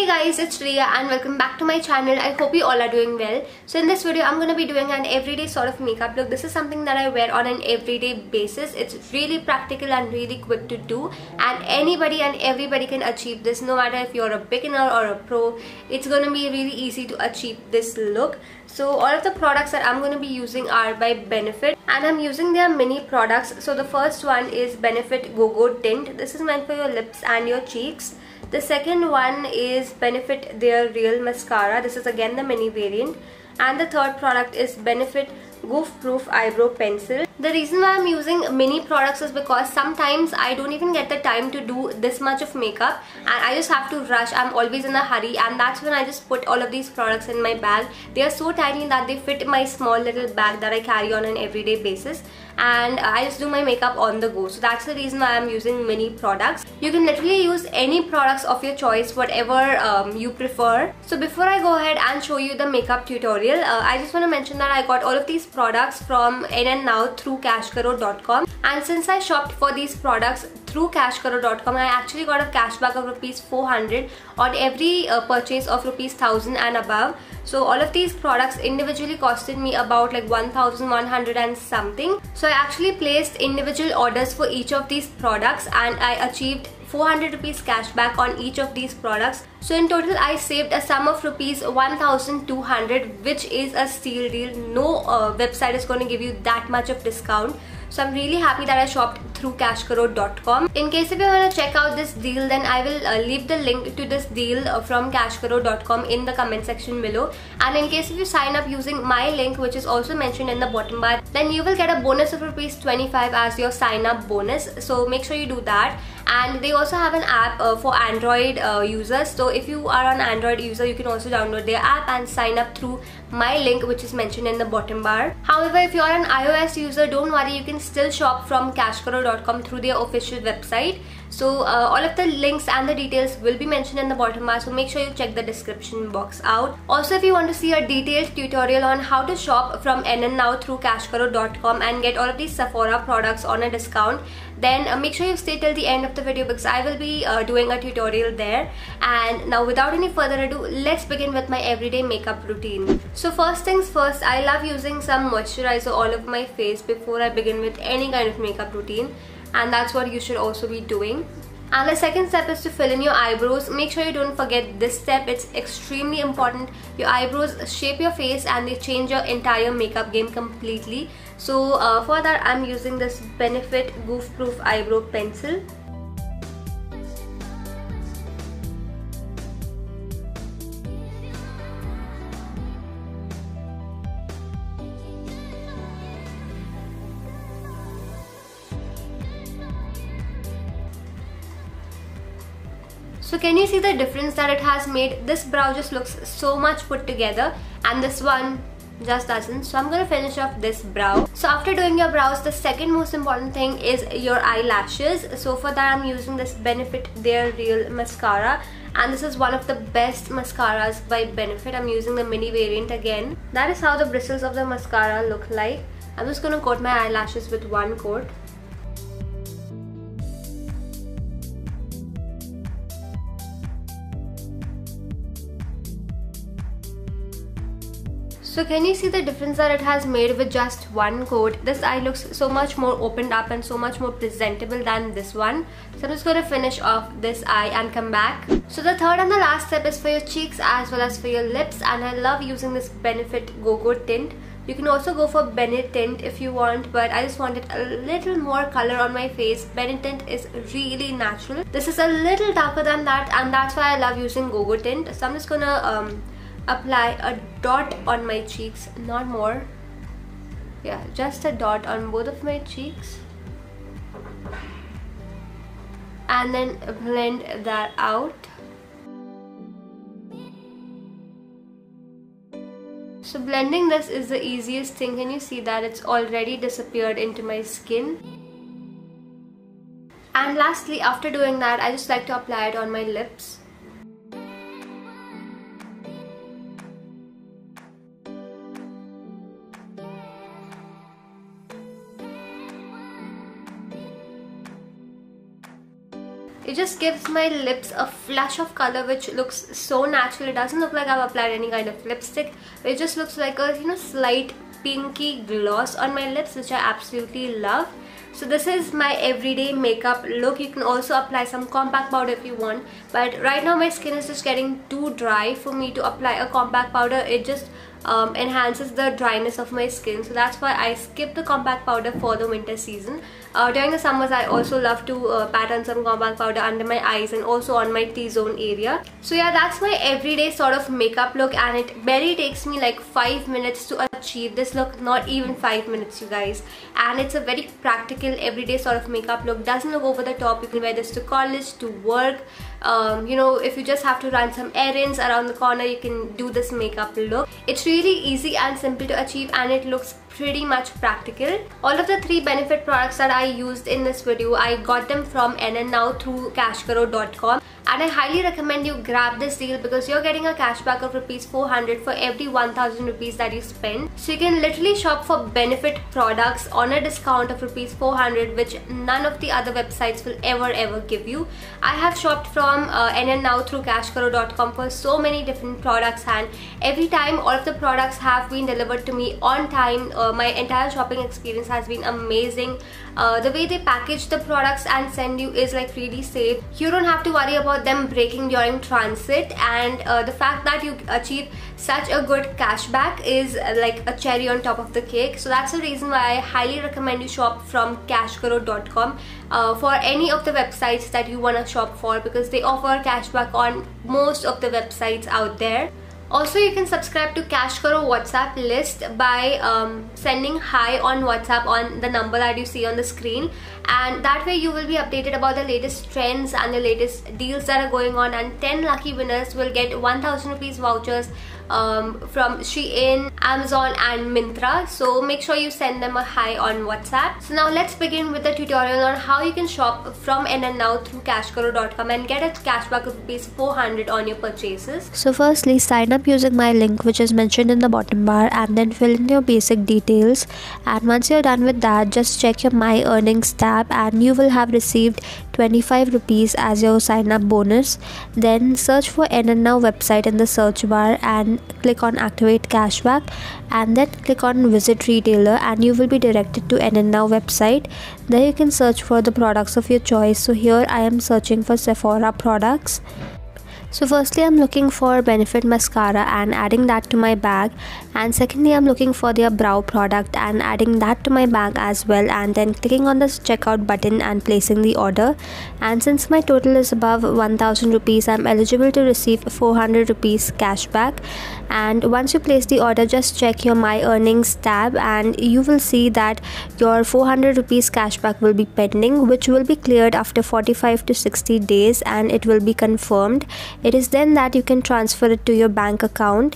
Hey guys, it's Riya and welcome back to my channel. I hope you all are doing well. So in this video, I'm going to be doing an everyday sort of makeup look. This is something that I wear on an everyday basis. It's really practical and really quick to do, and anybody and everybody can achieve this, no matter if you're a beginner or a pro. It's going to be really easy to achieve this look. So all of the products that I'm going to be using are by Benefit, and I'm using their mini products. So the first one is Benefit Go-Go Tint. This is meant for your lips and your cheeks. The second one is Benefit Their Real Mascara. This is again the mini variant. And the third product is Benefit Goof Proof Eyebrow Pencil. The reason why I'm using mini products is because sometimes I don't even get the time to do this much of makeup, and I just have to rush. I'm always in a hurry, and that's when I just put all of these products in my bag. They are so tiny that they fit my small little bag that I carry on an everyday basis, and I just do my makeup on the go. So that's the reason why I'm using mini products. You can literally use any products of your choice, whatever you prefer. So before I go ahead and show you the makeup tutorial, I just want to mention that I got all of these products from NNNow through CashKaro.com, and since I shopped for these products through CashKaro.com, I actually got a cashback of rupees 400 on every purchase of rupees 1000 and above. So all of these products individually costed me about like 1100 and something. So I actually placed individual orders for each of these products, and I achieved 400 rupees cashback on each of these products. So in total I saved a sum of rupees 1200, which is a steal deal. No website is going to give you that much of discount. So I'm really happy that I shopped through CashKaro.com. In case if you want to check out this deal, then I will leave the link to this deal from CashKaro.com in the comment section below. And in case if you sign up using my link, which is also mentioned in the bottom bar, then you will get a bonus of rupees 25 as your sign up bonus. So make sure you do that. And they also have an app for Android users. So if you are an Android user, you can also download their app and sign up through my link, which is mentioned in the bottom bar. However, if you are an iOS user, don't worry, you can still shop from CashKaro.com through their official website. So all of the links and the details will be mentioned in the bottom bar, so make sure you check the description box out. Also, if you want to see a detailed tutorial on how to shop from NNNow through CashKaro.com and get all of these Sephora products on a discount, then make sure you stay till the end of the video, because I will be doing a tutorial there. And now without any further ado, let's begin with my everyday makeup routine. So first things first, I love using some moisturizer all over my face before I begin with any kind of makeup routine, and that's what you should also be doing. And the second step is to fill in your eyebrows. Make sure you don't forget this step. It's extremely important. Your eyebrows shape your face and they change your entire makeup game completely. So for that, I'm using this Benefit Goof Proof Eyebrow Pencil. So can you see the difference that it has made? This brow just looks so much put together, and this one just doesn't. So I'm going to finish off this brow. So after doing your brows, the second most important thing is your eyelashes. So for that, I'm using this Benefit Their Real Mascara, and this is one of the best mascaras by Benefit. I'm using the mini variant again. That is how the bristles of the mascara look like. I'm just going to coat my eyelashes with one coat. So can you see the difference that it has made with just one coat? This eye looks so much more opened up and so much more presentable than this one. So I'm just going to finish off this eye and come back. So the third and the last step is for your cheeks as well as for your lips, and I love using this Benefit Go-Go Tint. You can also go for Bennett Tint if you want, but I just wanted a little more color on my face. Bennett Tint is really natural. This is a little darker than that, and that's why I love using Go-Go Tint. So I'm just gonna apply a dot on my cheeks, not more. Yeah, just a dot on both of my cheeks, and then blend that out. So blending this is the easiest thing. Can you see that it's already disappeared into my skin? And lastly, after doing that, I just like to apply it on my lips. It just gives my lips a flush of color which looks so natural. It doesn't look like I've applied any kind of lipstick. It just looks like a slight pinky gloss on my lips, which I absolutely love. So this is my everyday makeup look. You can also apply some compact powder if you want, but right now my skin is just getting too dry for me to apply a compact powder. It just enhances the dryness of my skin, so that's why I skip the compact powder for the winter season. During the summers I also love to pat on some compact powder under my eyes and also on my T-zone area. So yeah, that's my everyday sort of makeup look, and it barely takes me like 5 minutes to achieve this look. Not even 5 minutes, you guys. And it's a very practical everyday sort of makeup look. Doesn't look over the top. You can wear this to college, to work. If you just have to run some errands around the corner, you can do this makeup look. It's really easy and simple to achieve, and it looks pretty much practical. All of the 3 benefit products that I used in this video, I got them from NNNow through CashKaro.com, and I highly recommend you grab this deal because you're getting a cashback of ₹400 for every 1000 rupees that you spend. So you can literally shop for benefit products on a discount of ₹400, which none of the other websites will ever give you. I have shopped from NNNow through CashKaro.com for so many different products, and every time all of the products have been delivered to me on time. My entire shopping experience has been amazing. The way they package the products and send you is like really safe. You don't have to worry about them breaking during transit, and the fact that you achieve such a good cashback is like a cherry on top of the cake. So that's the reason why I highly recommend you shop from CashKaro.com for any of the websites that you want to shop for, because they offer cashback on most of the websites out there. Also, you can subscribe to CashKaro WhatsApp list by sending hi on WhatsApp on the number that you see on the screen, and that way you will be updated about the latest trends and the latest deals that are going on, and 10 lucky winners will get 1000 rupees vouchers from Shein, Amazon and Myntra. So make sure you send them a hi on WhatsApp. So now let's begin with the tutorial on how you can shop from NNNow through CashKaro.com and get a cashback of ₹400 on your purchases. So firstly, sign up using my link which is mentioned in the bottom bar, and then fill in your basic details, and once you're done with that, just check your my earnings tab and you will have received 25 rupees as your sign up bonus. Then search for NNNow website in the search bar and click on activate cashback, and then click on visit retailer, and you will be directed to NNNow website. There you can search for the products of your choice. So here I am searching for Sephora products. So firstly, I'm looking for Benefit Mascara and adding that to my bag, and secondly I'm looking for their brow product and adding that to my bag as well, and then clicking on this checkout button and placing the order. And since my total is above 1000 rupees, I'm eligible to receive 400 rupees cashback. And once you place the order, just check your my earnings tab and you will see that your 400 rupees cashback will be pending, which will be cleared after 45 to 60 days and it will be confirmed. It is then that you can transfer it to your bank account.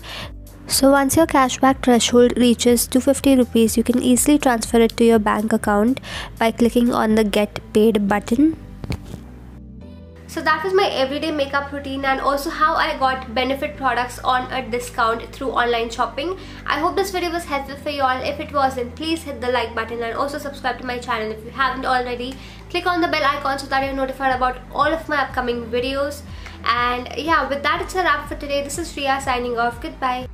So once your cashback threshold reaches 250 rupees, you can easily transfer it to your bank account by clicking on the Get Paid button. So that was my everyday makeup routine, and also how I got benefit products on a discount through online shopping. I hope this video was helpful for you all. If it was, then please hit the like button and also subscribe to my channel if you haven't already. Click on the bell icon so that you're notified about all of my upcoming videos. And yeah, with that, it's a wrap for today. This is Riya signing off. Goodbye.